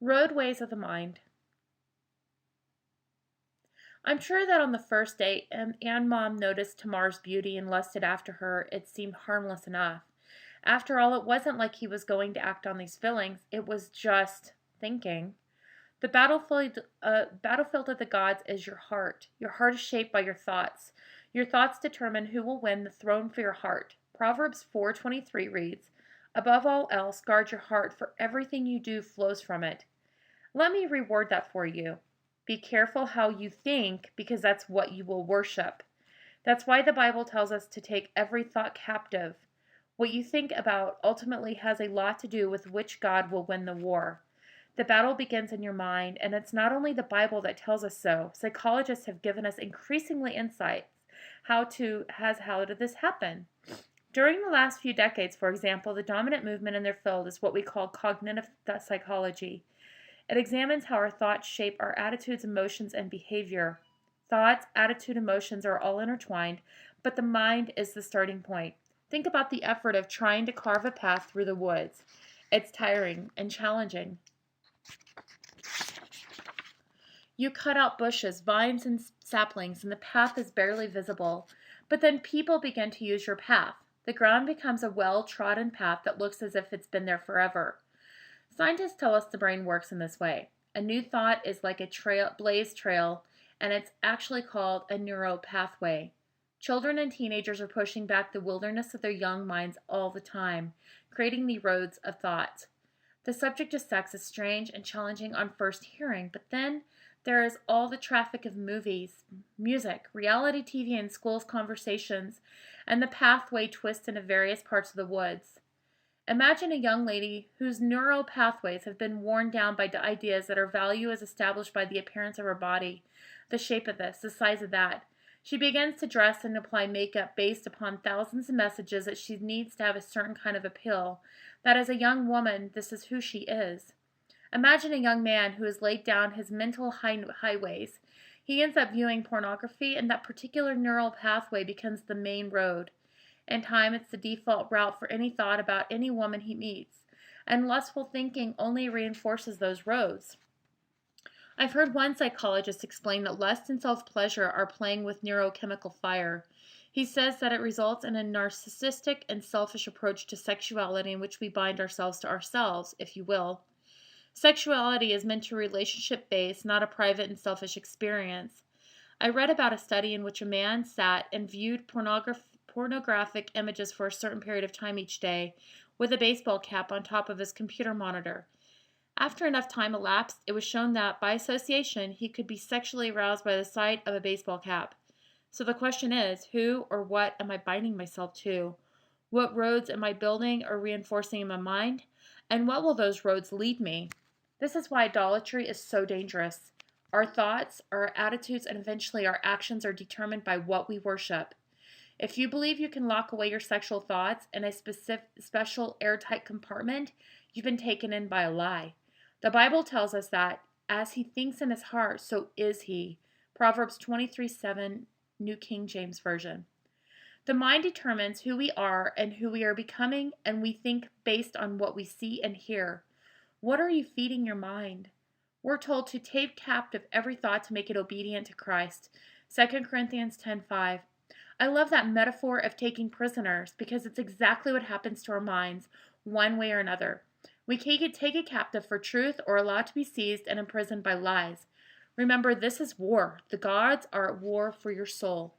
Roadways of the Mind. I'm sure that on the first date, and Mom noticed Tamar's beauty and lusted after her, it seemed harmless enough. After all, it wasn't like he was going to act on these feelings, it was just thinking. The battlefield of the gods is your heart. Your heart is shaped by your thoughts. Your thoughts determine who will win the throne for your heart. Proverbs 4:23 reads, "Above all else, guard your heart, for everything you do flows from it." Let me reword that for you. Be careful how you think, because that's what you will worship. That's why the Bible tells us to take every thought captive. What you think about ultimately has a lot to do with which God will win the war. The battle begins in your mind, and it's not only the Bible that tells us so. Psychologists have given us increasingly insights how did this happen? During the last few decades, for example, the dominant movement in their field is what we call cognitive psychology. It examines how our thoughts shape our attitudes, emotions, and behavior. Thoughts, attitude, emotions are all intertwined, but the mind is the starting point. Think about the effort of trying to carve a path through the woods. It's tiring and challenging. You cut out bushes, vines, and saplings, and the path is barely visible. But then people begin to use your path. The ground becomes a well-trodden path that looks as if it's been there forever. Scientists tell us the brain works in this way. A new thought is like a blazed trail, and it's actually called a neural pathway. Children and teenagers are pushing back the wilderness of their young minds all the time, creating the roads of thought. The subject of sex is strange and challenging on first hearing, but then there is all the traffic of movies, music, reality TV, and schools conversations, and the pathway twists into various parts of the woods. Imagine a young lady whose neural pathways have been worn down by ideas that her value is established by the appearance of her body, the shape of this, the size of that. She begins to dress and apply makeup based upon thousands of messages that she needs to have a certain kind of appeal, that as a young woman, this is who she is. Imagine a young man who has laid down his mental highways. He ends up viewing pornography, and that particular neural pathway becomes the main road. In time, it's the default route for any thought about any woman he meets, and lustful thinking only reinforces those roads. I've heard one psychologist explain that lust and self-pleasure are playing with neurochemical fire. He says that it results in a narcissistic and selfish approach to sexuality in which we bind ourselves to ourselves, if you will. Sexuality is meant to be relationship-based, not a private and selfish experience. I read about a study in which a man sat and viewed pornographic images for a certain period of time each day, with a baseball cap on top of his computer monitor. After enough time elapsed, it was shown that, by association, he could be sexually aroused by the sight of a baseball cap. So the question is, who or what am I binding myself to? What roads am I building or reinforcing in my mind? And what will those roads lead me? This is why idolatry is so dangerous. Our thoughts, our attitudes, and eventually our actions are determined by what we worship. If you believe you can lock away your sexual thoughts in a special airtight compartment, you've been taken in by a lie. The Bible tells us that, as he thinks in his heart, so is he. Proverbs 23:7, New King James Version. The mind determines who we are and who we are becoming, and we think based on what we see and hear. What are you feeding your mind? We're told to take captive every thought to make it obedient to Christ. 2 Corinthians 10:5. I love that metaphor of taking prisoners, because it's exactly what happens to our minds, one way or another. We take it captive for truth, or allow it to be seized and imprisoned by lies. Remember, this is war. The gods are at war for your soul.